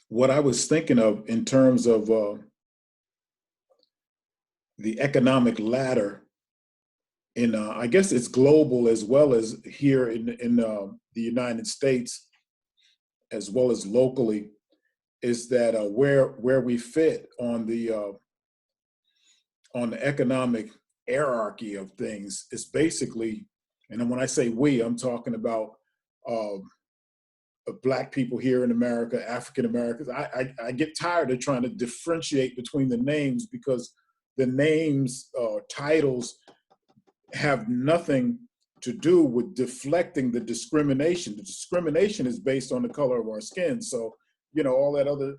what I was thinking of in terms of the economic ladder in, I guess it's global as well as here in the United States, as well as locally, is that where we fit on the economic hierarchy of things is basically, and when I say we, I'm talking about uh, Black people here in America, African Americans. I get tired of trying to differentiate between the names because the names, titles have nothing to do with deflecting the discrimination. The discrimination is based on the color of our skin. So, all that other,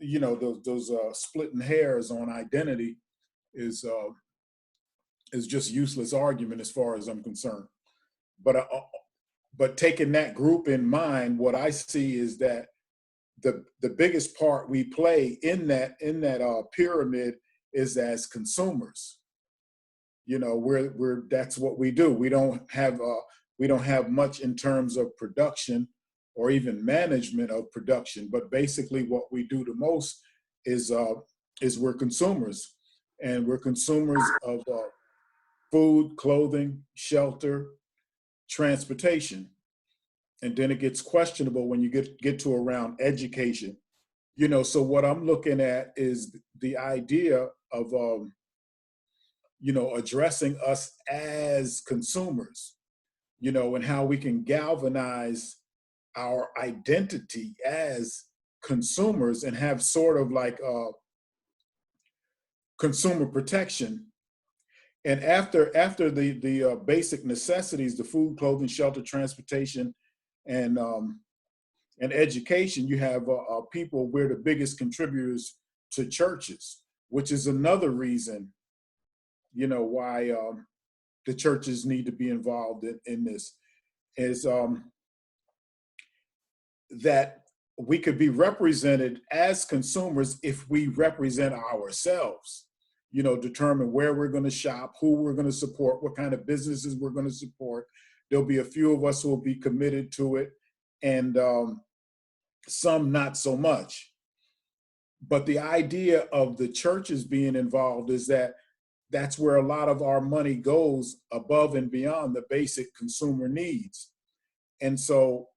those splitting hairs on identity is just useless argument as far as I'm concerned. But taking that group in mind, what I see is that the biggest part we play in that pyramid is as consumers. We're that's what we do. We don't have much in terms of production or even management of production. But basically, what we do the most is we're consumers, and we're consumers of food, clothing, shelter, transportation. And then it gets questionable when you get to around education. So what I'm looking at is the idea of addressing us as consumers, and how we can galvanize our identity as consumers and have sort of like consumer protection. And after the basic necessities, the food, clothing, shelter, transportation, and education, you have people, we're the biggest contributors to churches, which is another reason, why the churches need to be involved in this, is that we could be represented as consumers if we represent ourselves. Determine where we're going to shop, who we're going to support, what kind of businesses we're going to support. There'll be a few of us who will be committed to it, and some not so much. But the idea of the churches being involved is that that's where a lot of our money goes above and beyond the basic consumer needs. And so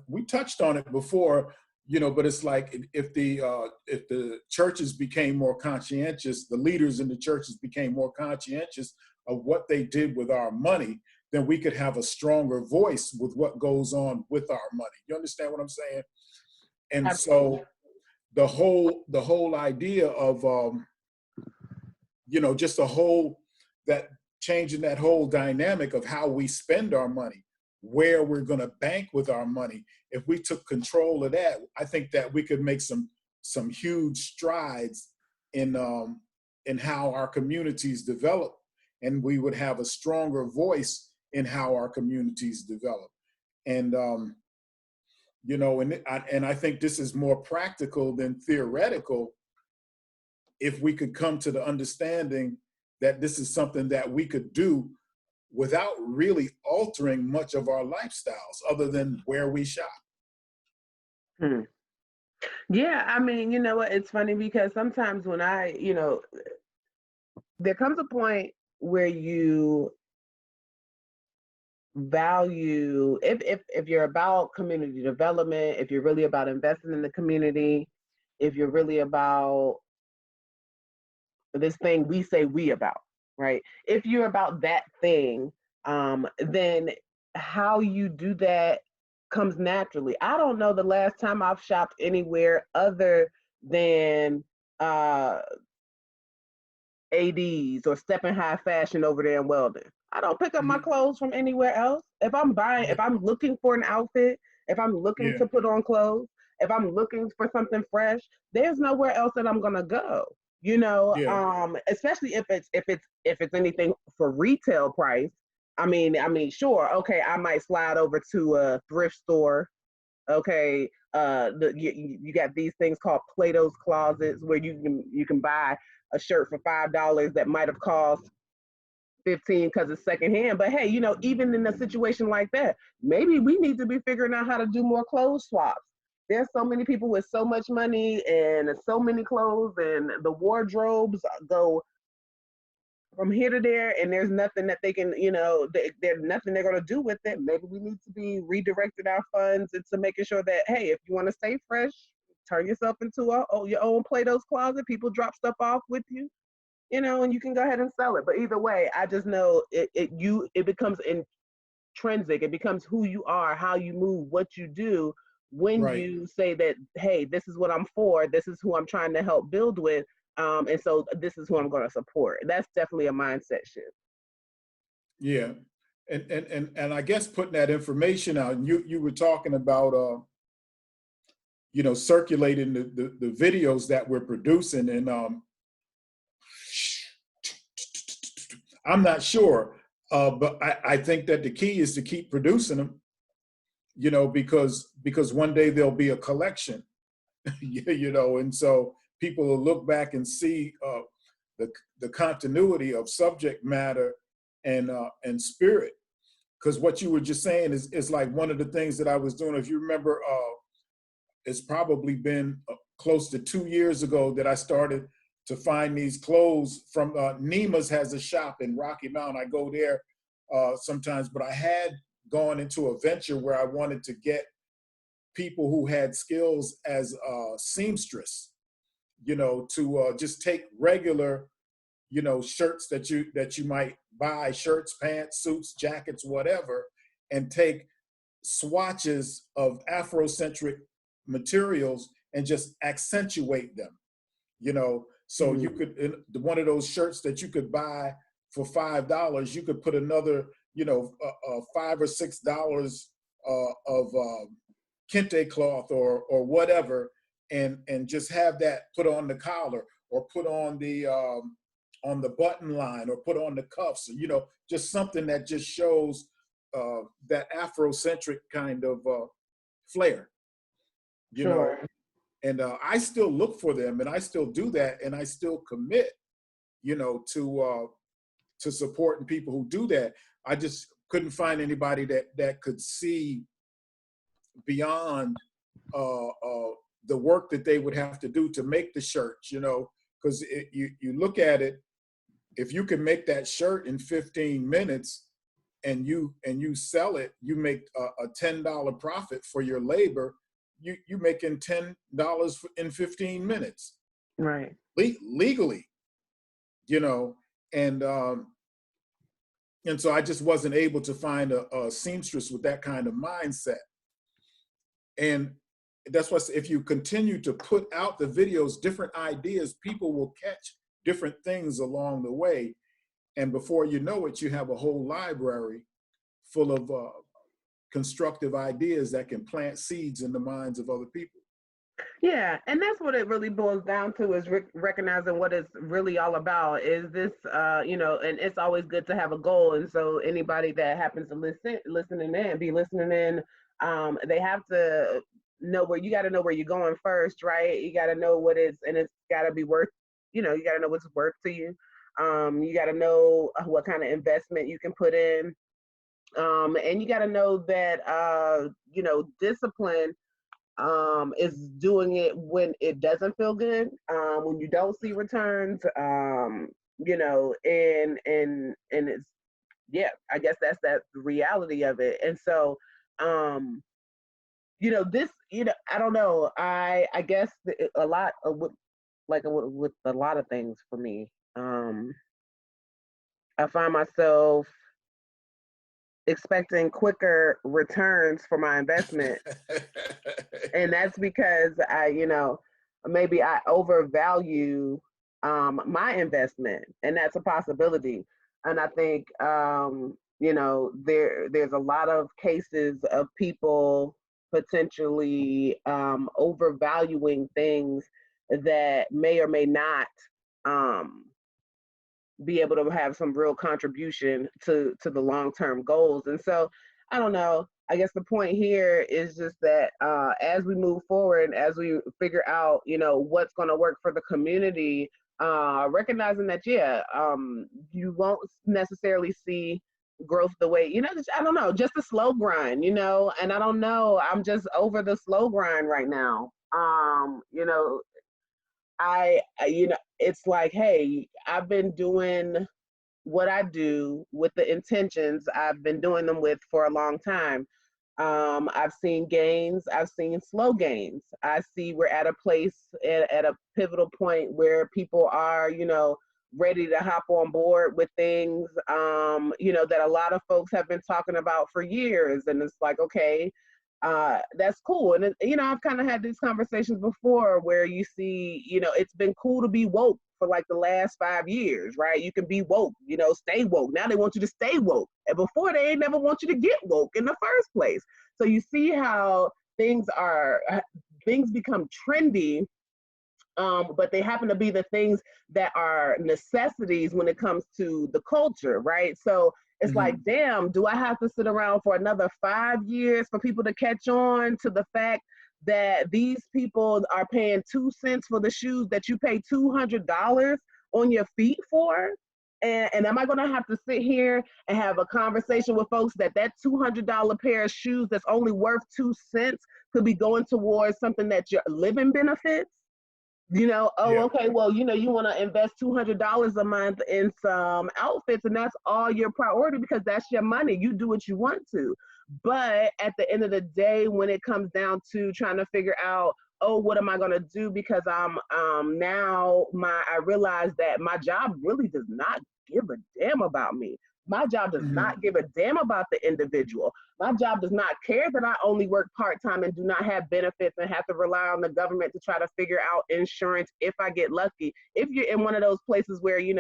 we touched on it before, but it's like if the churches became more conscientious, the leaders in the churches became more conscientious of what they did with our money, then we could have a stronger voice with what goes on with our money. You understand what I'm saying? And Absolutely. so the whole idea of just that changing that whole dynamic of how we spend our money, where we're going to bank with our money. If we took control of that, I think that we could make some huge strides in how our communities develop, and we would have a stronger voice in how our communities develop. And and I think this is more practical than theoretical. If we could come to the understanding that this is something that we could do without really altering much of our lifestyles other than where we shop. Yeah, I mean, you know what? It's funny because sometimes when there comes a point where you value, if you're about community development, if you're really about investing in the community, if you're really about this thing we say we about, right? If you're about that thing, then how you do that comes naturally. I don't know the last time I've shopped anywhere other than AD's or Stepping High Fashion over there in Weldon. I don't pick up my clothes from anywhere else. If I'm looking for an outfit, if I'm looking to put on clothes, if I'm looking for something fresh, there's nowhere else that I'm gonna go. Especially if it's anything for retail price. I mean, sure, okay, I might slide over to a thrift store. Okay, you got these things called Plato's closets where you can buy a shirt for $5 that might have cost 15 because it's secondhand. But hey, even in a situation like that, maybe we need to be figuring out how to do more clothes swaps. there's so many people with so much money and so many clothes, and the wardrobes go from here to there, and there's nothing that they can, there's nothing they're going to do with it. Maybe we need to be redirecting our funds into making sure that, hey, if you want to stay fresh, turn yourself into your own Plato's closet. People drop stuff off with you, and you can go ahead and sell it. But either way, I just know it becomes intrinsic. It becomes who you are, how you move, what you do when Right. you say that, hey, this is what I'm for, this is who I'm trying to help build with, and so this is who I'm going to support. That's definitely a mindset shift. Yeah. And I guess putting that information out, and you were talking about circulating the videos that we're producing, and I'm not sure, but I think that the key is to keep producing them, because one day there'll be a collection, and so people will look back and see the continuity of subject matter and spirit. Because what you were just saying is like one of the things that I was doing. If you remember, it's probably been close to 2 years ago that I started to find these clothes from Neima's has a shop in Rocky Mount. I go there sometimes, but I had gone into a venture where I wanted to get people who had skills as seamstress, to just take regular, shirts that you might buy, shirts, pants, suits, jackets, whatever, and take swatches of Afrocentric materials and just accentuate them, so you could, in one of those shirts that you could buy for $5, you could put another, $5 or $6 of kente cloth or whatever, and just have that put on the collar or put on the button line or put on the cuffs, just something that just shows that Afrocentric kind of flair, you know. Sure. And I still look for them, and I still do that, and I still commit, to supporting people who do that. I just couldn't find anybody that could see beyond the work that they would have to do to make the shirts, because you look at it, if you can make that shirt in 15 minutes and you sell it, you make a $10 profit for your labor. You making $10 in 15 minutes, Right. legally, and so I just wasn't able to find a seamstress with that kind of mindset. And that's why if you continue to put out the videos, different ideas, people will catch different things along the way. And before you know it, you have a whole library full of constructive ideas that can plant seeds in the minds of other people. Yeah, and that's what it really boils down to, is recognizing what it's really all about. Is this, and it's always good to have a goal. And so anybody that happens to listening in, they have to know where, you got to know where you're going first, right? You got to know what it's, and it's got to be worth, you got to know what's worth to you. You got to know what kind of investment you can put in. And you got to know that, discipline is doing it when it doesn't feel good, when you don't see returns, and it's, yeah, I guess that's that reality of it. And so, this, I don't know, I guess a lot of with a lot of things for me, I find myself expecting quicker returns for my investment. And that's because maybe I overvalue my investment, and that's a possibility. And I think, there's a lot of cases of people potentially overvaluing things that may or may not um, be able to have some real contribution to the long-term goals. And so I don't know, I guess the point here is just that as we move forward, as we figure out, what's going to work for the community, recognizing that, yeah, you won't necessarily see growth the way, I don't know, just a slow grind, and I don't know, I'm just over the slow grind right now. It's like, hey, I've been doing what I do with the intentions I've been doing them with for a long time. I've seen gains, I've seen slow gains. I see we're at a place at a pivotal point where people are, ready to hop on board with things, that a lot of folks have been talking about for years. And it's like, okay, that's cool. And, I've kind of had these conversations before where you see, it's been cool to be woke for like the last 5 years, right? You can be woke, stay woke. Now they want you to stay woke. And before they ain't never want you to get woke in the first place. So you see how things become trendy, but they happen to be the things that are necessities when it comes to the culture, right? So it's like, damn, do I have to sit around for another 5 years for people to catch on to the fact that these people are paying 2 cents for the shoes that you pay $200 on your feet for? And am I going to have to sit here and have a conversation with folks that $200 pair of shoes that's only worth 2 cents could be going towards something that your living benefits? Yeah. Okay, well, you want to invest $200 a month in some outfits, and that's all your priority because that's your money. You do what you want to. But at the end of the day, when it comes down to trying to figure out, oh, what am I going to do? Because I realize that my job really does not give a damn about me. My job does not give a damn about the individual. My job does not care that I only work part-time and do not have benefits and have to rely on the government to try to figure out insurance if I get lucky. If you're in one of those places where, you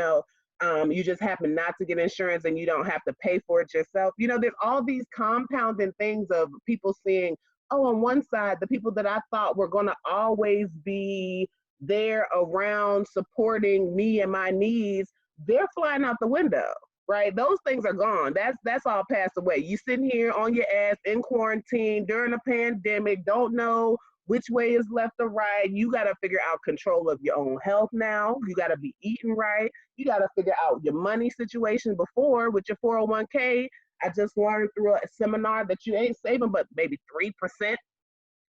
just happen not to get insurance and you don't have to pay for it yourself, there's all these compounding things of people seeing, oh, on one side, the people that I thought were going to always be there around supporting me and my needs, they're flying out the window. Right, those things are gone. That's all passed away. You sitting here on your ass in quarantine during a pandemic, don't know which way is left or right. You got to figure out control of your own health now. You got to be eating right. You got to figure out your money situation before with your 401k. I just learned through a seminar that you ain't saving but maybe 3%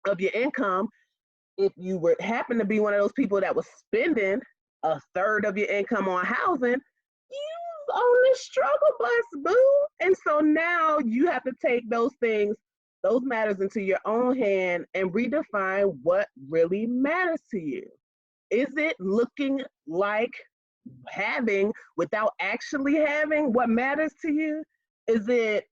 of your income. If you were happen to be one of those people that was spending a third of your income on housing, you on the struggle bus, boo. And so now you have to take those matters into your own hand and redefine what really matters to you. Is it looking like having without actually having what matters to you? Is it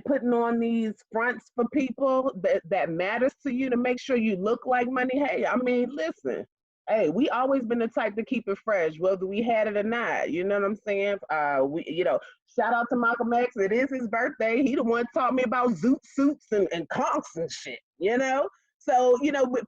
putting on these fronts for people that matters to you to make sure you look like money? Hey, I mean, listen, hey, we always been the type to keep it fresh, whether we had it or not. You know what I'm saying? Shout out to Malcolm X. It is his birthday. He the one taught me about zoot suits and conks and shit, So,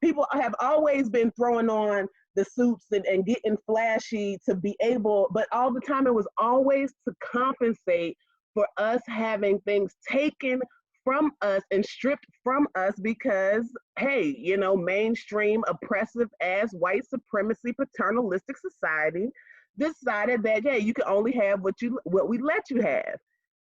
people have always been throwing on the suits and getting flashy to be able, but all the time it was always to compensate for us having things taken from us and stripped from us because, hey, mainstream oppressive ass white supremacy paternalistic society decided that, hey, you can only have what we let you have.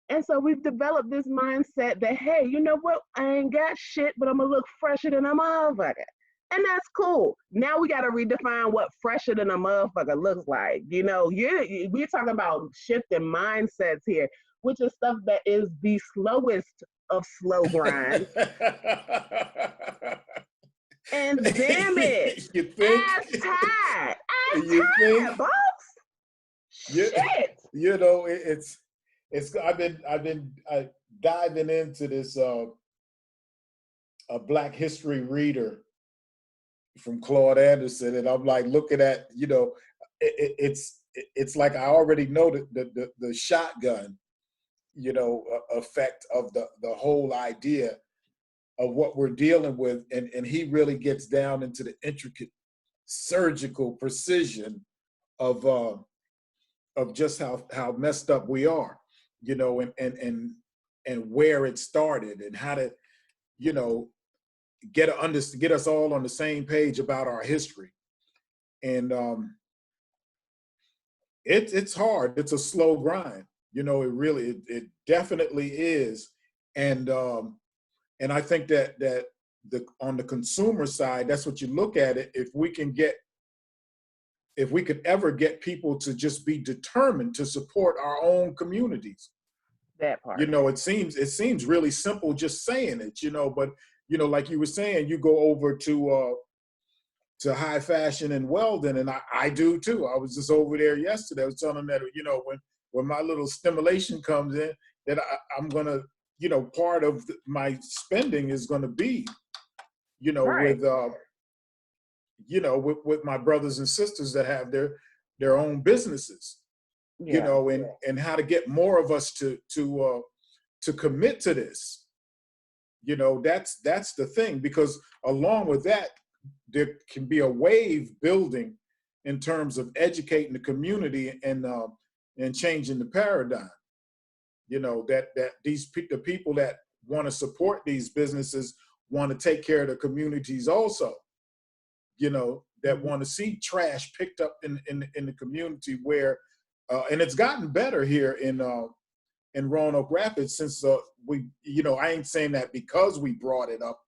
And so we've developed this mindset that, hey, you know what? I ain't got shit, but I'm gonna look fresher than a motherfucker. And that's cool. Now we got to redefine what fresher than a motherfucker looks like. We're talking about shifting mindsets here, which is stuff that is the slowest of slow grinds. And damn it, you think? ass tired, boss. You, Shit. I've been diving into this a Black History reader from Claude Anderson, and I'm like looking at, it's like I already know the shotgun, effect of the whole idea of what we're dealing with, and he really gets down into the intricate surgical precision of just how messed up we are, and where it started and how to, get us all on the same page about our history. And it's hard. It's a slow grind, You know, it definitely is. And I think that on the consumer side, that's what you look at it. If we could ever get people to just be determined to support our own communities. That part. You know, it seems really simple just saying it, you know, but you know, like you were saying, you go over to high fashion and Weldon, and I do too. I was just over there yesterday. I was telling them that, you know, when my little stimulation comes in, that I'm gonna, you know, part of my spending is gonna be, you know, Right. you know, with my brothers and sisters that have their own businesses, you Yeah. know, and how to get more of us to commit to this. You know, that's the thing, because along with that, there can be a wave building in terms of educating the community and changing the paradigm. You know, that the people that want to support these businesses want to take care of the communities also. You know, that want to see trash picked up in the community where, and it's gotten better here in Roanoke Rapids since we, you know, I ain't saying that because we brought it up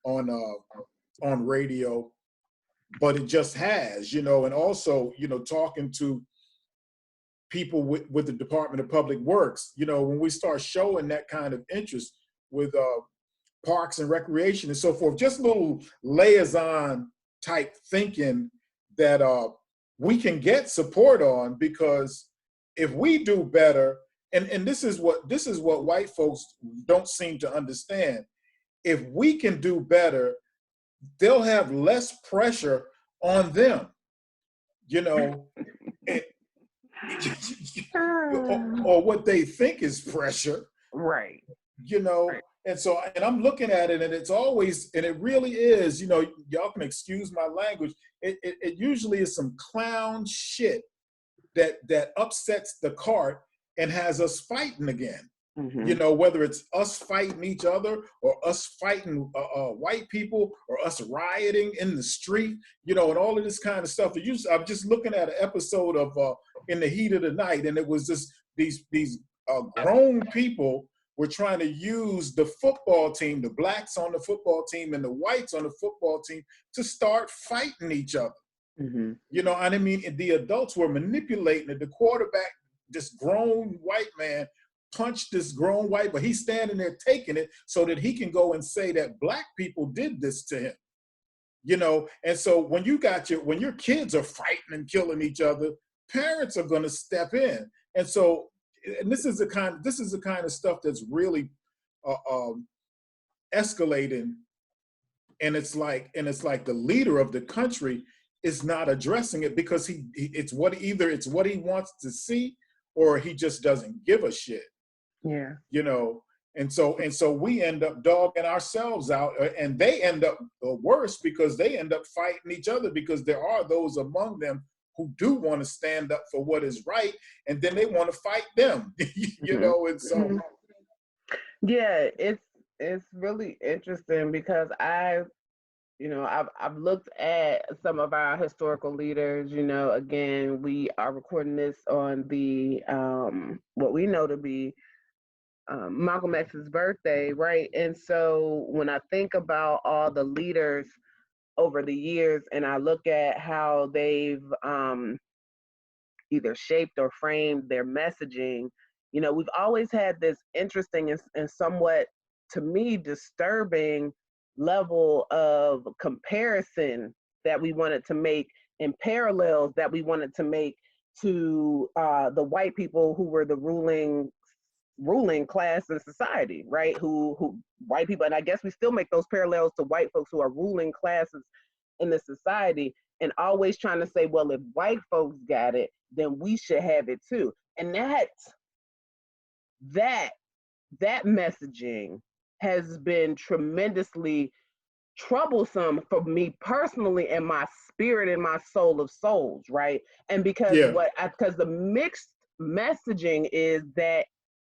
on radio, but it just has, you know, and also, you know, talking to people with the Department of Public Works, you know, when we start showing that kind of interest with parks and recreation and so forth, just little liaison type thinking that we can get support on, because if we do better, and this is what white folks don't seem to understand, if we can do better, they'll have less pressure on them, you know, or what they think is pressure, Right. you know. Right. And so, and I'm looking at it, and it's always, and it really is, you know, y'all can excuse my language, it usually is some clown shit that upsets the cart and has us fighting again. Mm-hmm. You know, whether it's us fighting each other, or us fighting white people, or us rioting in the street, you know, and all of this kind of stuff. I'm just looking at an episode of In the Heat of the Night, and it was just these grown people were trying to use the football team, the blacks on the football team and the whites on the football team, to start fighting each other. Mm-hmm. You know, and I mean, the adults were manipulating it. The quarterback, this grown white man, punched this grown white, but he's standing there taking it so that he can go and say that black people did this to him. You know, and so when your kids are fighting and killing each other, parents are going to step in. And so, and this is the kind of stuff that's really escalating. And it's like the leader of the country is not addressing it, because it's what he wants to see, or he just doesn't give a shit. Yeah. You know, and so we end up dogging ourselves out, and they end up worse, because they end up fighting each other, because there are those among them who do want to stand up for what is right, and then they want to fight them. You know, and so yeah, it's really interesting, because I've looked at some of our historical leaders. You know, again, we are recording this on the what we know to be Malcolm X's birthday, right? And so when I think about all the leaders over the years, and I look at how they've either shaped or framed their messaging, you know, we've always had this interesting and somewhat, to me, disturbing level of comparison that we wanted to make, and parallels that we wanted to make to the white people who were the ruling class in society, right? Who white people, and I guess we still make those parallels to white folks who are ruling classes in the society, and always trying to say, well, if white folks got it, then we should have it too. And that messaging has been tremendously troublesome for me personally, and my spirit and my soul of souls, right? And because the mixed messaging is that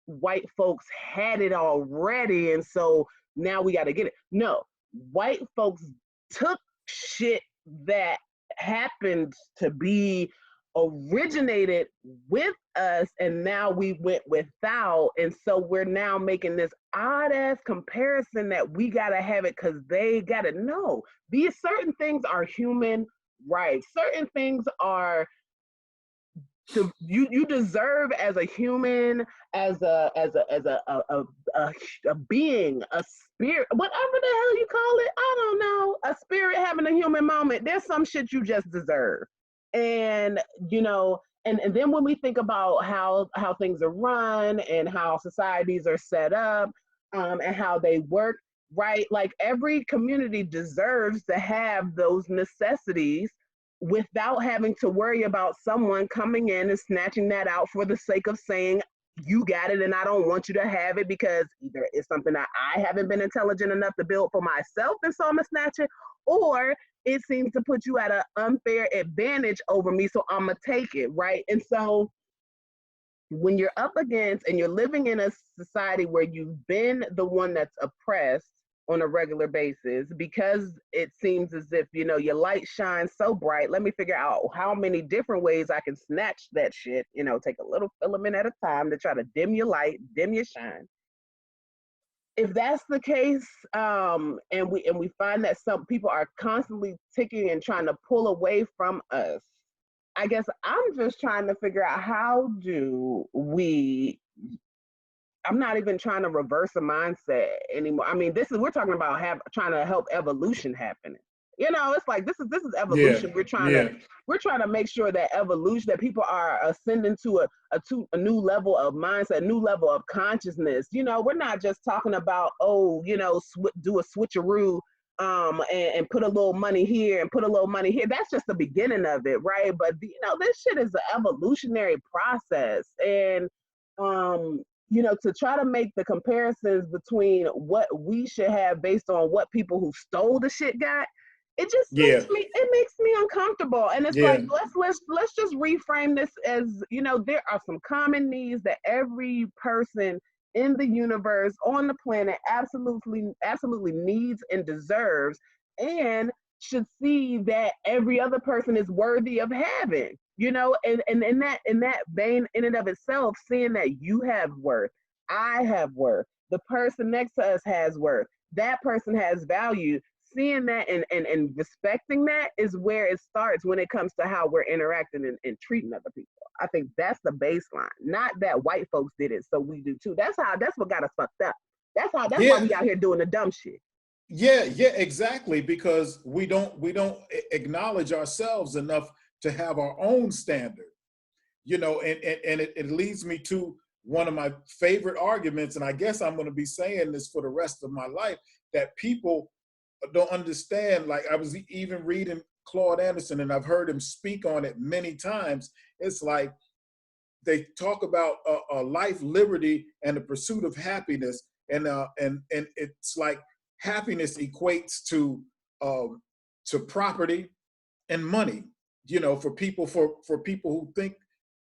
white folks had it already, and so now we got to get it. No, white folks took shit that happened to be originated with us and now we went without. And so we're now making this odd ass comparison that we gotta have it because they gotta know. These certain things are human rights. Certain things are you deserve as a human, as a being, a spirit, whatever the hell you call it. I don't know. A spirit having a human moment. There's some shit you just deserve. And and then when we think about how things are run and how societies are set up, and how they work, right? Like every community deserves to have those necessities without having to worry about someone coming in and snatching that out for the sake of saying, you got it and I don't want you to have it because either it's something that I haven't been intelligent enough to build for myself and so I'm gonna snatch it, or it seems to put you at an unfair advantage over me, so I'm gonna take it, right? And so when you're up against and you're living in a society where you've been the one that's oppressed on a regular basis, because it seems as if your light shines so bright, let me figure out how many different ways I can snatch that shit, take a little filament at a time to try to dim your light, dim your shine. If that's the case, and we find that some people are constantly ticking and trying to pull away from us, I guess I'm just trying to figure out how do we. I'm not even trying to reverse a mindset anymore. I mean, we're talking about trying to help evolution happen. It's like this is evolution. Yeah, We're trying to make sure that evolution, that people are ascending to a new level of mindset, a new level of consciousness. We're not just talking about do a switcheroo, and put a little money here and put a little money here. That's just the beginning of it, right? But this shit is an evolutionary process, and to try to make the comparisons between what we should have based on what people who stole the shit got, it just yeah, makes me uncomfortable. And it's yeah, like, let's just reframe this as, there are some common needs that every person in the universe, on the planet, absolutely needs and deserves, and should see that every other person is worthy of having. And in that vein, in and of itself, seeing that you have worth, I have worth, the person next to us has worth, that person has value. Seeing that and respecting that is where it starts when it comes to how we're interacting and treating other people. I think that's the baseline. Not that white folks did it, so we do too. That's what got us fucked up. That's why yeah, we out here doing the dumb shit. yeah, exactly. Because we don't acknowledge ourselves enough to have our own standard. And it leads me to one of my favorite arguments, and I guess I'm going to be saying this for the rest of my life, that people don't understand. Like, I was even reading Claude Anderson, and I've heard him speak on it many times. It's like they talk about life, liberty, and the pursuit of happiness, and it's like happiness equates to property and money. For people who think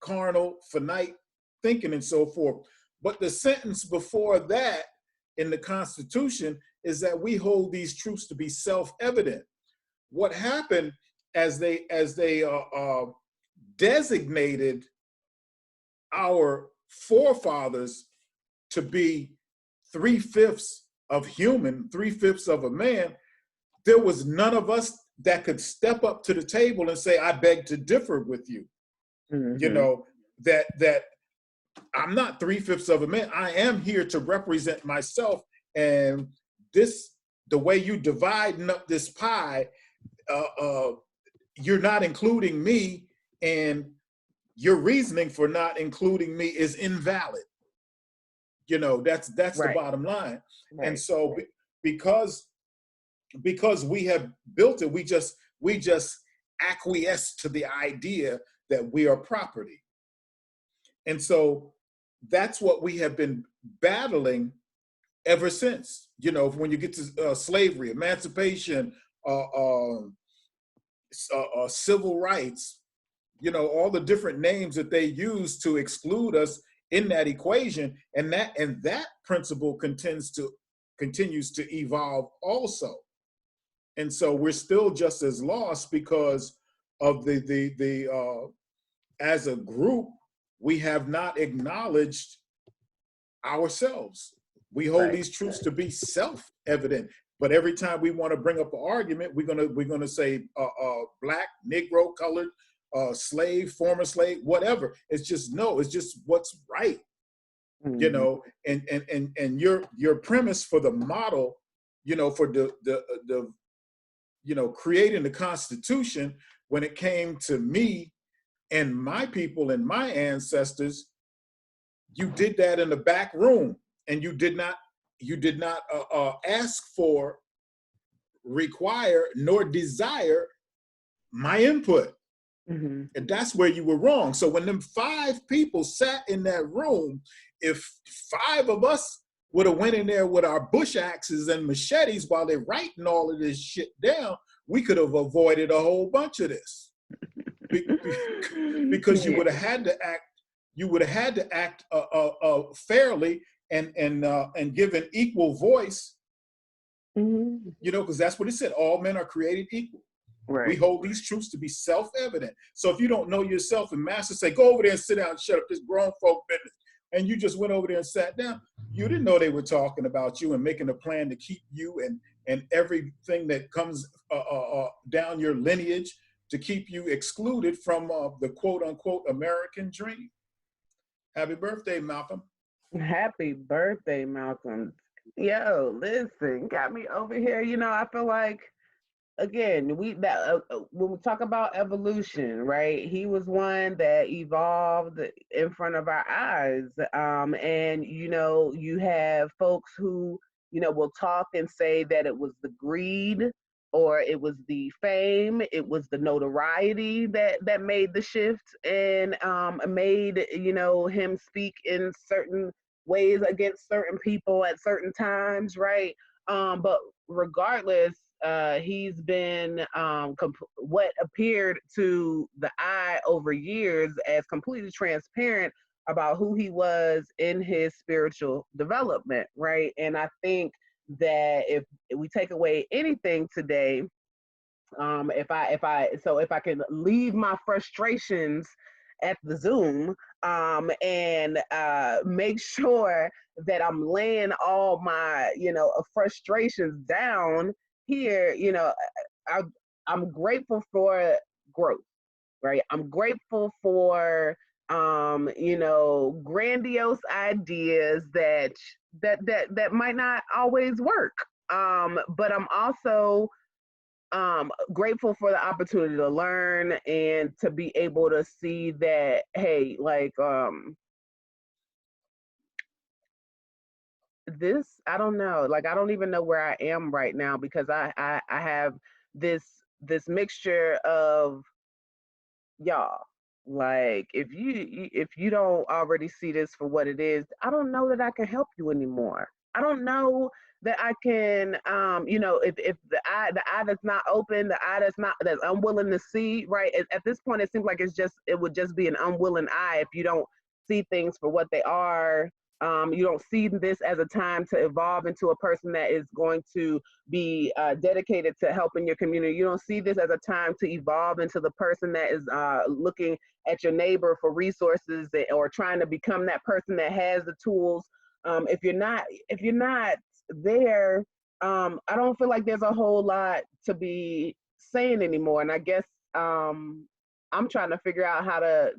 carnal, finite thinking, and so forth. But the sentence before that in the Constitution is that we hold these truths to be self-evident. What happened as they designated our forefathers to be 3/5 of human, 3/5 of a man, there was none of us that could step up to the table and say, I beg to differ with you. Mm-hmm. That I'm not 3/5 of a man. I am here to represent myself. And the way you dividing up this pie, you're not including me, and your reasoning for not including me is invalid. That's the Right. bottom line. And Right. so because we have built it, we just acquiesce to the idea that we are property. And so that's what we have been battling ever since. When you get to slavery, emancipation, civil rights, all the different names that they use to exclude us in that equation, and that principle continues to evolve also. And so we're still just as lost because of the as a group, we have not acknowledged ourselves. We hold these truths to be self-evident. But every time we want to bring up an argument, we're gonna say black, Negro, colored, slave, former slave, whatever. It's just no. It's just what's right, you know. And your premise for the model, you know, for the you know, creating the Constitution, when it came to me and my people and my ancestors, you did that in the back room, and you did not ask for, require, nor desire my input. And that's where you were wrong. So when them 5 people sat in that room, if 5 of us would have went in there with our bush axes and machetes while they're writing all of this shit down, we could have avoided a whole bunch of this. Because you would have had to act fairly and give an equal voice, you know, because that's what it said. All men are created equal. Right. We hold these truths to be self-evident. So if you don't know yourself, and master say, go over there and sit down and shut up this grown folk business, and you just went over there and sat down, you didn't know they were talking about you and making a plan to keep you and everything that comes down your lineage to keep you excluded from the quote unquote American dream. Happy birthday, Malcolm. Happy birthday, Malcolm. Yo, listen, got me over here. You know, I feel like, again, when we talk about evolution, right? He was one that evolved in front of our eyes. And, you know, you have folks who, you know, will talk and say that it was the greed, or it was the fame, it was the notoriety that made the shift and made, you know, him speak in certain ways against certain people at certain times, right? But regardless, he's been what appeared to the eye over years as completely transparent about who he was in his spiritual development, right? And I think that if we take away anything today, if I can leave my frustrations at the Zoom, and make sure that I'm laying all my, you know, frustrations down here, you know, I'm grateful for growth, right? I'm grateful for you know, grandiose ideas that might not always work. But I'm also grateful for the opportunity to learn and to be able to see that, hey, like this, I don't know, like I don't even know where I am right now, because I have this mixture of y'all. Like if you don't already see this for what it is, I don't know that I can help you anymore. I don't know that I can, you know, if the eye that's not open, the eye that's unwilling to see, right? At this point, it seems like it would just be an unwilling eye if you don't see things for what they are. You don't see this as a time to evolve into a person that is going to be dedicated to helping your community. You don't see this as a time to evolve into the person that is looking at your neighbor for resources, or trying to become that person that has the tools. If you're not there, I don't feel like there's a whole lot to be saying anymore. And I guess I'm trying to figure out how to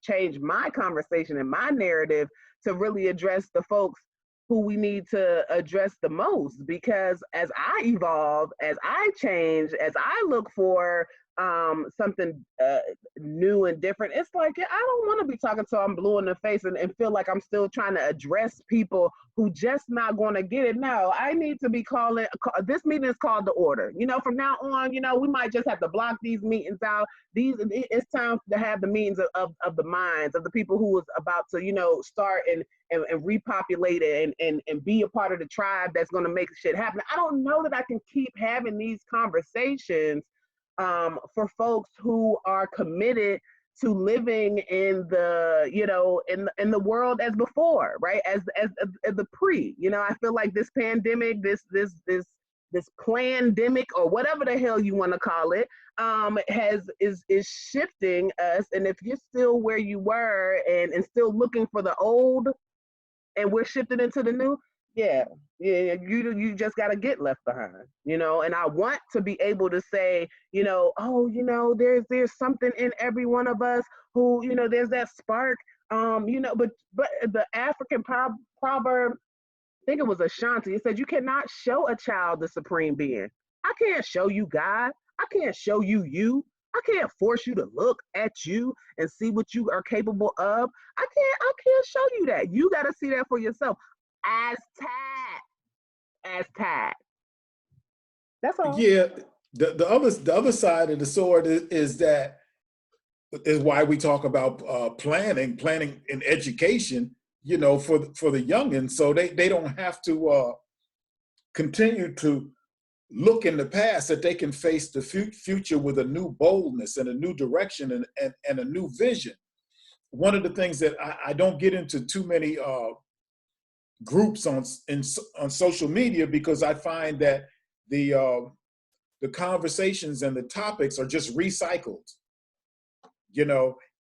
change my conversation and my narrative to really address the folks who we need to address the most. Because as I evolve, as I change, as I look for something new and different, it's like, I don't want to be talking till I'm blue in the face and feel like I'm still trying to address people who just not going to get it. No, I need to be calling, this meeting is called to order. You know, from now on, you know, we might just have to block these meetings out. It's time to have the meetings of the minds of the people who is about to, you know, start and repopulate it and be a part of the tribe that's going to make shit happen. I don't know that I can keep having these conversations for folks who are committed to living in the, you know, in the world as before, right? As the pre, you know, I feel like this pandemic, this this pandemic or whatever the hell you want to call it, is shifting us. And if you're still where you were and still looking for the old, and we're shifting into the new, yeah, yeah, you just got to get left behind, And I want to be able to say, oh, there's something in every one of us who, there's that spark, but the African proverb, I think it was Ashanti, it said, you cannot show a child the supreme being. I can't show you God. I can't show you you. I can't force you to look at you and see what you are capable of. I can't show you that. You got to see that for yourself. As Tad. That's all. Yeah, the other side of the sword is that is why we talk about planning in education, for the youngins, so they don't have to continue to look in the past, that they can face the future with a new boldness and a new direction and a new vision. One of the things that I don't get into too many groups on social media, because I find that the conversations and the topics are just recycled,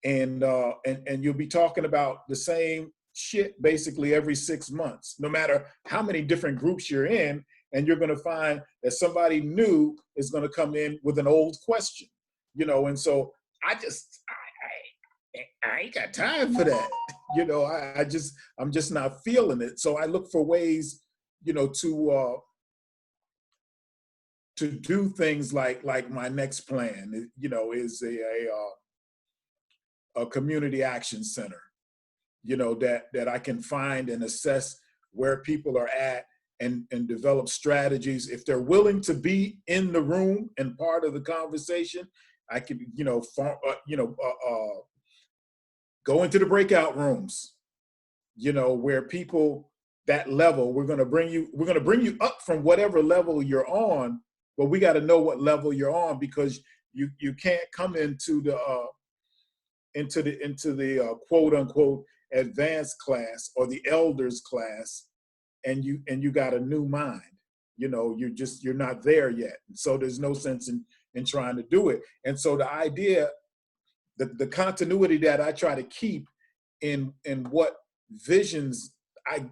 and you'll be talking about the same shit basically every 6 months, no matter how many different groups you're in, and you're going to find that somebody new is going to come in with an old question, and so I ain't got time for that. I'm just not feeling it. So I look for ways, to do things like my next plan, is a community action center, that I can find and assess where people are at and develop strategies. If they're willing to be in the room and part of the conversation, I could, go into the breakout rooms, where people that level, we're going to bring you up from whatever level you're on, but we got to know what level you're on, because you can't come into the quote unquote advanced class or the elders class, and you got a new mind. You're not there yet. So there's no sense in trying to do it. And so the idea, the continuity that I try to keep in what visions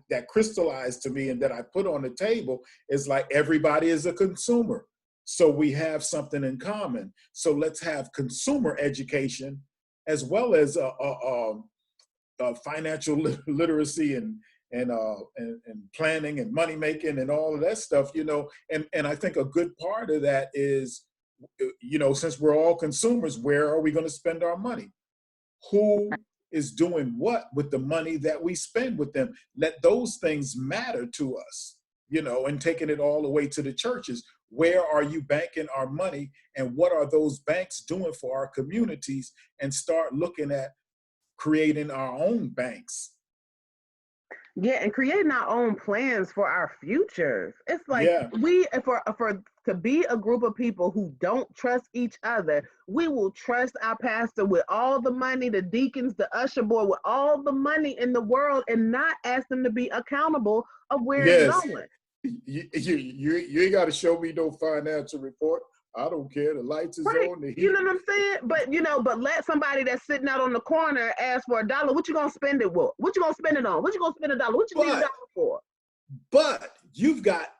that crystallize to me and that I put on the table, is like, everybody is a consumer. So we have something in common. So let's have consumer education as well as financial literacy and planning and money making and all of that stuff, and I think a good part of that is, since we're all consumers, where are we going to spend our money? Who is doing what with the money that we spend with them? Let those things matter to us, and taking it all the way to the churches. Where are you banking our money, and what are those banks doing for our communities? And start looking at creating our own banks. Yeah, and creating our own plans for our futures. It's like, Yeah. for to be a group of people who don't trust each other, we will trust our pastor with all the money, the deacons, the usher boy, with all the money in the world, and not ask them to be accountable of where it's going. You ain't got to show me no financial report. I don't care. The lights is Right. on. The heat. You know what I'm saying? But let somebody that's sitting out on the corner ask for $1. What you gonna spend it with? What you gonna spend it on? What you gonna spend $1? What you need $1 for? But you've got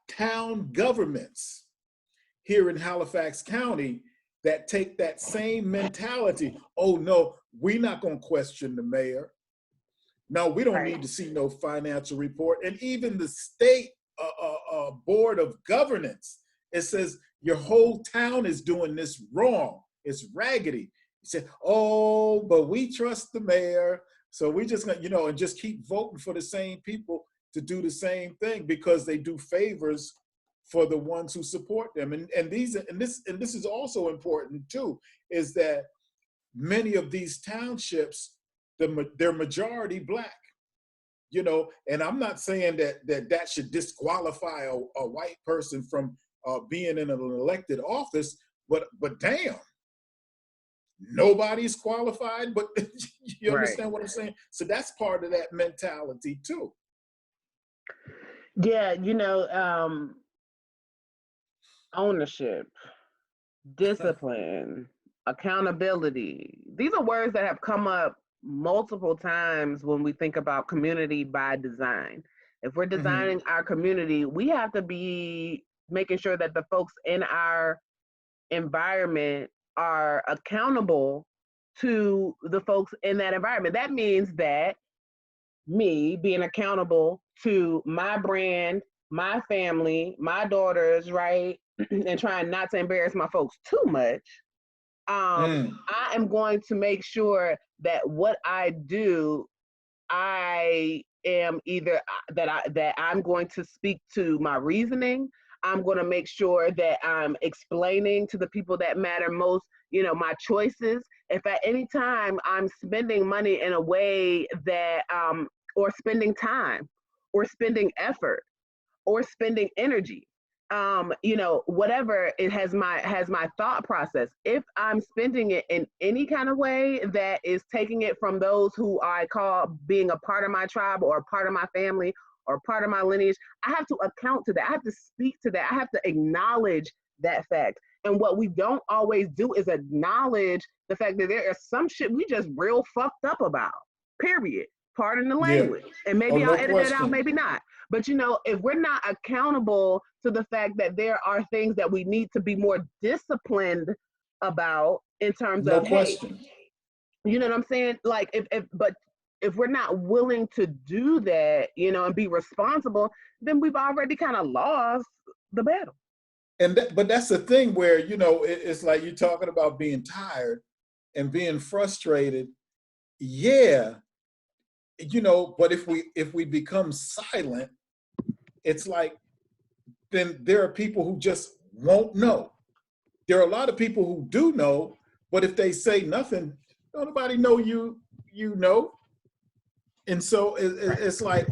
town governments here in Halifax County that take that same mentality. Oh no, we're not gonna question the mayor. No, we don't need to see no financial report. And even the state board of governance, it says your whole town is doing this wrong. It's raggedy. He said, oh, but we trust the mayor. So we just gonna, and just keep voting for the same people to do the same thing, because they do favors for the ones who support them. And this is also important too, is that many of these townships, they're majority Black, and I'm not saying that should disqualify a white person from being in an elected office, but damn, nobody's qualified. But you understand what I'm saying? So that's part of that mentality too. Yeah, Ownership, discipline, accountability. These are words that have come up multiple times when we think about community by design. If we're Hmm. designing our community, we have to be making sure that the folks in our environment are accountable to the folks in that environment. That means that me being accountable to my brand, my family, my daughters, right? And trying not to embarrass my folks too much. Mm. I am going to make sure that what I do, I am either that I'm going to speak to my reasoning. I'm going to make sure that I'm explaining to the people that matter most, my choices. If at any time I'm spending money in a way that, or spending time, or spending effort, or spending energy, whatever, it has my thought process. If I'm spending it in any kind of way that is taking it from those who I call being a part of my tribe, or a part of my family, or part of my lineage, I have to account to that. I have to speak to that. I have to acknowledge that fact. And what we don't always do is acknowledge the fact that there is some shit we just real fucked up about, period. Pardon the Yeah. language. And Oh, maybe I'll no edit that out, question. maybe not. But if we're not accountable to the fact that there are things that we need to be more disciplined about, in terms No of, hey, question. you know what I'm saying? Like, if we're not willing to do that, and be responsible, then we've already kind of lost the battle. But that's the thing where, it's like you're talking about being tired and being frustrated. Yeah, but if we become silent, it's like, then there are people who just won't know. There are a lot of people who do know, but if they say nothing, don't nobody know you know. And so it's like,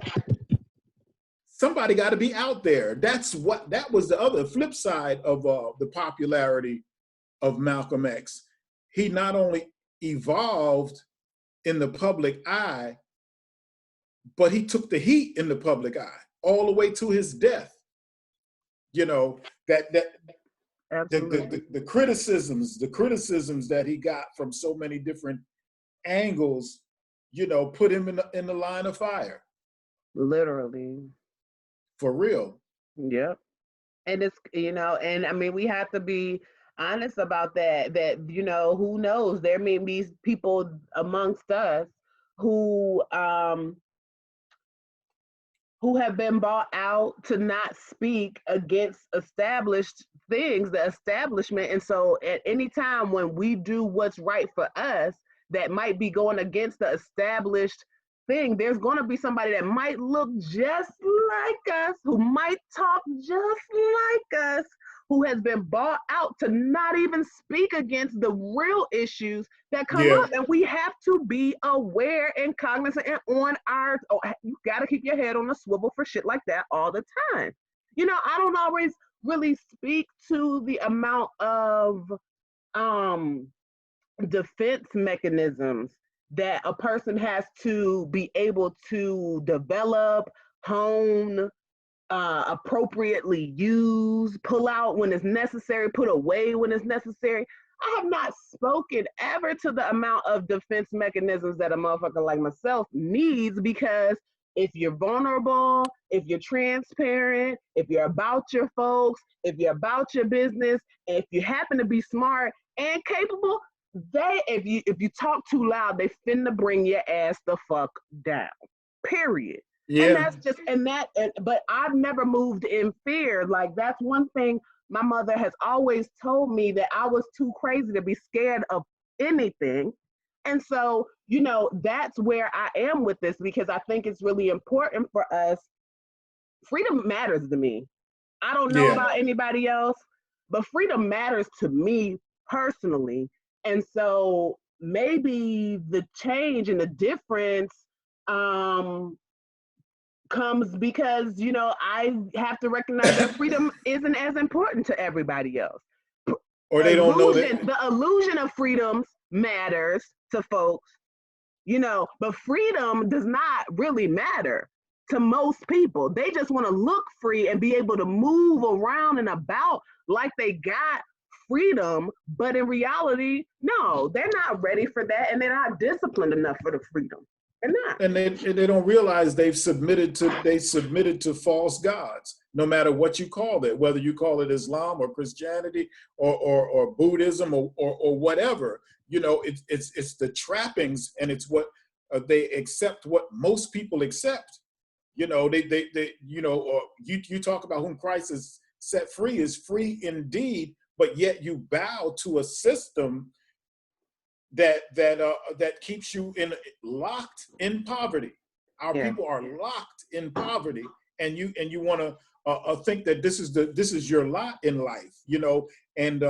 somebody got to be out there. That was the other flip side of the popularity of Malcolm X. He not only evolved in the public eye, but he took the heat in the public eye all the way to his death. That Absolutely. the criticisms that he got from so many different angles, put him in the line of fire, Literally. for real. Yep. And and I mean, we have to be honest about that, who knows, there may be people amongst us who who have been bought out to not speak against established things, the establishment. And so at any time when we do what's right for us, that might be going against the established thing, there's going to be somebody that might look just like us, who might talk just like us, who has been bought out to not even speak against the real issues that come Yeah. up. And we have to be aware and cognizant and on our, you got to keep your head on the swivel for shit like that all the time. I don't always really speak to the amount of um defense mechanisms that a person has to be able to develop, hone, appropriately use, pull out when it's necessary, put away when it's necessary. I have not spoken ever to the amount of defense mechanisms that a motherfucker like myself needs, because if you're vulnerable, if you're transparent, if you're about your folks, if you're about your business, if you happen to be smart and capable, if you talk too loud, they finna bring your ass the fuck down. Period. And Yeah. that's just but I've never moved in fear. Like, that's one thing my mother has always told me, that I was too crazy to be scared of anything. And so, that's where I am with this, because I think it's really important for us. Freedom matters to me. I don't know Yeah. about anybody else, but freedom matters to me personally. And so maybe the change and the difference um comes because I have to recognize that freedom isn't as important to everybody else. Or they don't know that. The illusion of freedoms matters to folks, but freedom does not really matter to most people. They just want to look free and be able to move around and about. like they got freedom, but in reality, no, they're not ready for that, and they're not disciplined enough for the freedom. They're not. And they don't realize they submitted to false gods, no matter what you call it, whether you call it Islam or Christianity or Buddhism or whatever. You know, it's the trappings, and it's what they accept, what most people accept. You know, they you know, or you talk about whom Christ has set free is free indeed, but yet you bow to a system that keeps you locked in poverty. Our people are locked in poverty, and you want to think that this is your lot in life, you know. And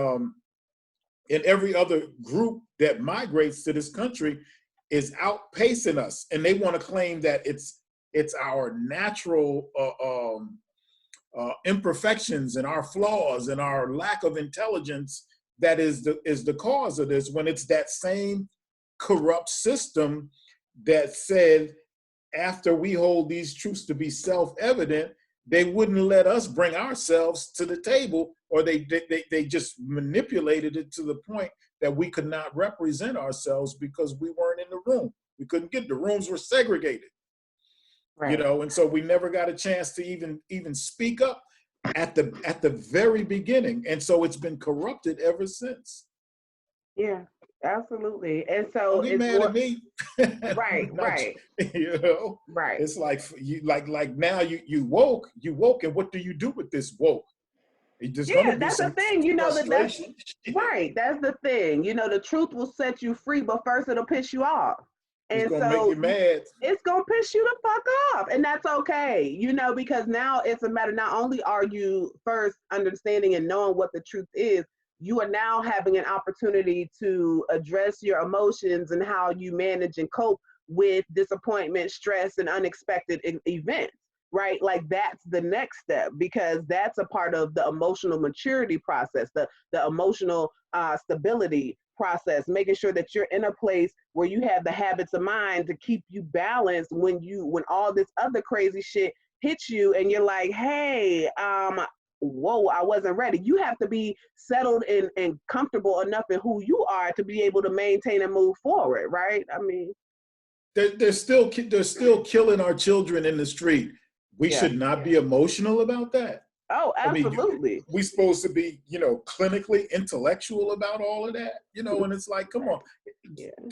every other group that migrates to this country is outpacing us, and they want to claim that it's our natural imperfections and our flaws and our lack of intelligence that is the cause of this, when it's that same corrupt system that said, after we hold these truths to be self-evident, they wouldn't let us bring ourselves to the table, or they just manipulated it to the point that we could not represent ourselves because we weren't in the room. We couldn't get, the rooms were segregated. Right. You know, and so we never got a chance to even speak up at the very beginning, and so it's been corrupted ever since. Yeah, absolutely. And so don't get mad at me. Right. You know, right. It's like you like now you woke, and what do you do with this woke? That's the thing, you know, that's right. That's the thing, you know, the truth will set you free, but first it'll piss you off. It's gonna make you mad. It's gonna piss you the fuck off, and that's okay, you know, because now it's a matter, not only are you first understanding and knowing what the truth is, you are now having an opportunity to address your emotions and how you manage and cope with disappointment, stress, and unexpected events, right? Like that's the next step, because that's a part of the emotional maturity process, the emotional stability process, making sure that you're in a place where you have the habits of mind to keep you balanced when all this other crazy shit hits you and you're like, hey, whoa, I wasn't ready. You have to be settled and comfortable enough in who you are to be able to maintain and move forward, right? I mean, they're still killing our children in the street. We should not be emotional about that. Oh, absolutely. I mean, we're supposed to be, you know, clinically intellectual about all of that, you know, and it's like, come on.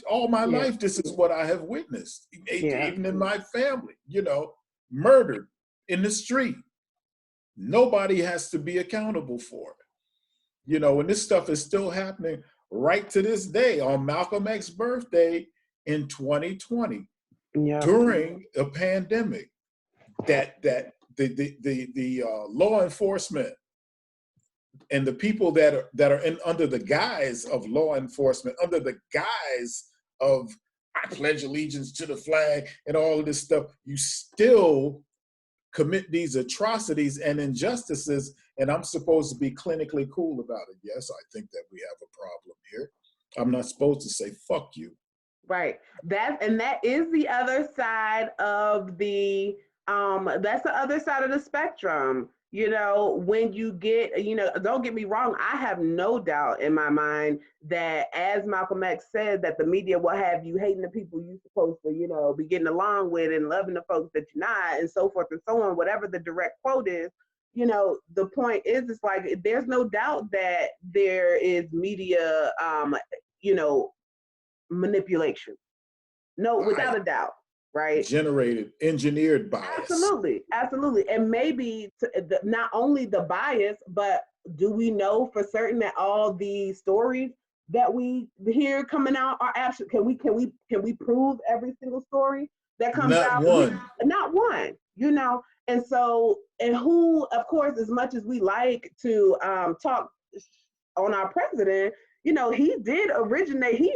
All my life, this is what I have witnessed, even in my family, you know, murdered in the street. Nobody has to be accountable for it, you know, and this stuff is still happening right to this day on Malcolm X's birthday in 2020 during a pandemic. That the law enforcement and the people that are under the guise of law enforcement, under the guise of I pledge allegiance to the flag and all of this stuff, you still commit these atrocities and injustices, and I'm supposed to be clinically cool about it. Yes, I think that we have a problem here. I'm not supposed to say fuck you. Right. That is the other side of the that's the other side of the spectrum. You know, when you get, you know, don't get me wrong, I have no doubt in my mind that, as Malcolm X said, that the media will have you hating the people you're supposed to, you know, be getting along with and loving the folks that you're not, and so forth and so on, whatever the direct quote is. You know, the point is, it's like, there's no doubt that there is media, you know, manipulation. No, without a doubt. Right? Generated, engineered bias. Absolutely. And maybe not only the bias, but do we know for certain that all the stories that we hear coming out are actually, can we prove every single story that comes out? Not one, you know. And so, and who, of course, as much as we like to talk on our president, you know, he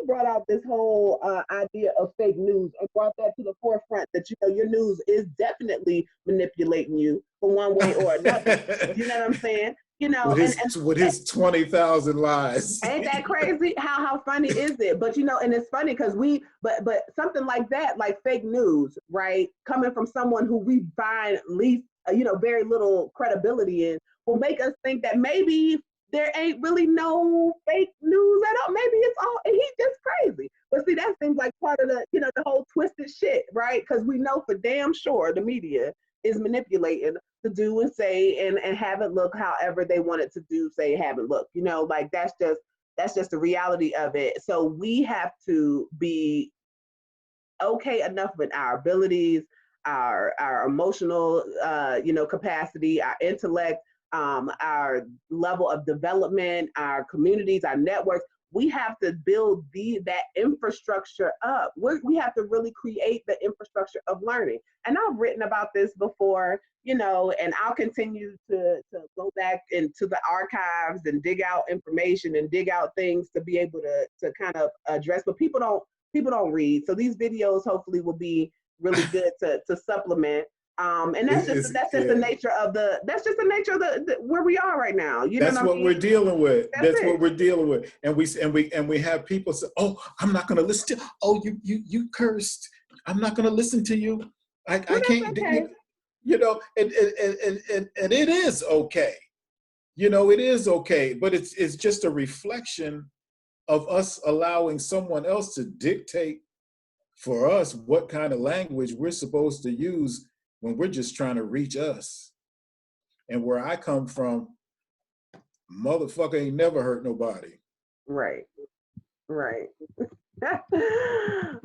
brought out this whole idea of fake news and brought that to the forefront, that, you know, your news is definitely manipulating you for one way or another. You know what I'm saying? You know, with his 20,000 lies. Ain't that crazy? How funny is it? But, you know, and it's funny because but something like that, like fake news, right, coming from someone who we find least, you know, very little credibility in, will make us think that maybe there ain't really no fake news at all. Maybe it's all, and he's just crazy. But see, that seems like part of the, the whole twisted shit, right? Because we know for damn sure the media is manipulating to do and say and have it look however they want it to do, say, have it look. Like that's just the reality of it. So we have to be okay enough with our abilities, our emotional, capacity, our intellect, our level of development, our communities, our networks. We have to build that infrastructure up. We have to really create the infrastructure of learning. And I've written about this before, and I'll continue to go back into the archives and dig out information and dig out things to be able to kind of address. But people don't read. So these videos hopefully will be really good to supplement. And that's just the nature of the where we are right now. That's what we're dealing with. That's what we're dealing with. And we have people say, "Oh, I'm not going to listen to. Oh, you cursed. I'm not going to listen to you. I can't." Okay. And it is okay. It is okay. But it's just a reflection of us allowing someone else to dictate for us what kind of language we're supposed to use when we're just trying to reach us. And where I come from, motherfucker ain't never hurt nobody. Right.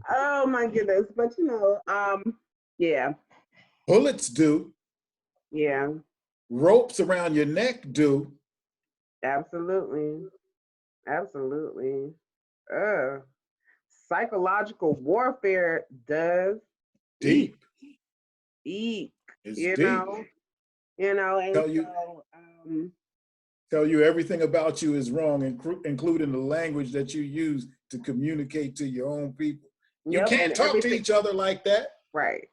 Oh my goodness. But yeah. Bullets do. Yeah. Ropes around your neck do. Absolutely. Psychological warfare does. Deep. It's deep. Tell you everything about you is wrong, including the language that you use to communicate to your own people. You can't talk to each other like that. Right.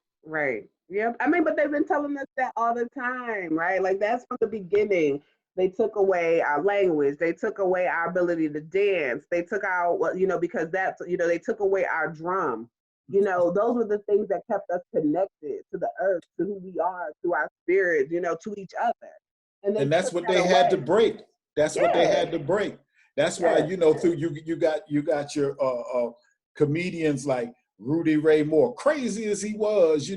Yep. I mean, but they've been telling us that all the time, right? Like that's from the beginning. They took away our language. They took away our ability to dance. They took out, because that's, they took away our drum. Those were the things that kept us connected to the earth, to who we are, to our spirit, to each other. And that's what they had to break. That's what they had to break. That's why, through you got your comedians like Rudy Ray Moore, crazy as he was,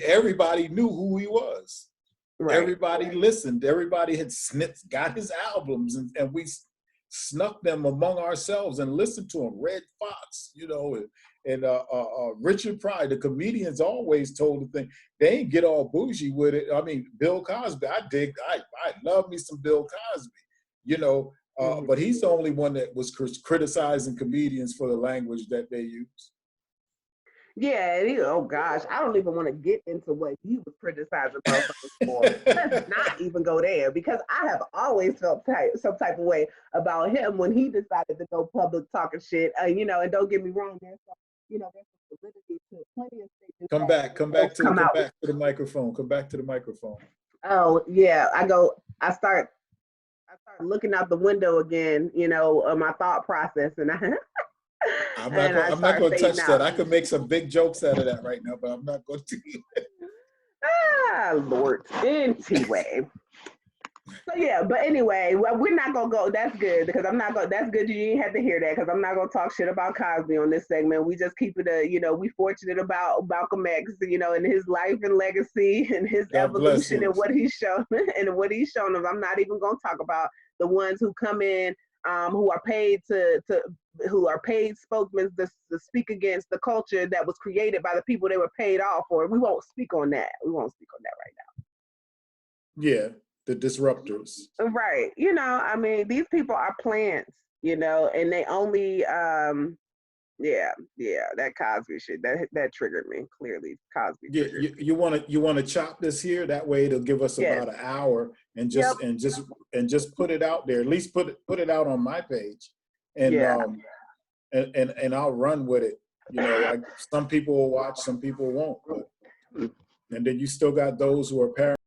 everybody knew who he was. Right. Everybody listened. Everybody had got his albums, and we snuck them among ourselves and listened to them. Red Fox, and Richard Pryor, the comedians always told the thing. They ain't get all bougie with it. I mean, Bill Cosby, I love me some Bill Cosby, but he's the only one that was criticizing comedians for the language that they use. Yeah, oh gosh, I don't even want to get into what he was criticizing for. Let's not even go there, because I have always felt some type of way about him when he decided to go public talking shit. And don't get me wrong, there's some validity to plenty of statements. Come back to the microphone. Come back to the microphone. Oh yeah, I start looking out the window again, my thought process, and I'm not going to touch that. I could make some big jokes out of that right now, but I'm not going to. Lord. Anyway. So yeah, but anyway, well, we're not gonna go. That's good, because I'm not gonna. That's good. You didn't have to hear that, because I'm not gonna talk shit about Cosby on this segment. We just keep it we fortunate about Malcolm X, and his life and legacy and his evolution and what he's shown us. I'm not even gonna talk about the ones who come in, who are paid who are paid spokesmen to speak against the culture that was created by the people they were paid off for. We won't speak on that. Right now. Yeah. The disruptors. Right. I mean, these people are plants, and they only, that Cosby shit, that triggered me, clearly. Cosby. Yeah, you want to chop this here? That way it'll give us about an hour, and just put it out there. At least put it out on my page, and and I'll run with it. Some people will watch, some people won't. But, and then you still got those who are parents.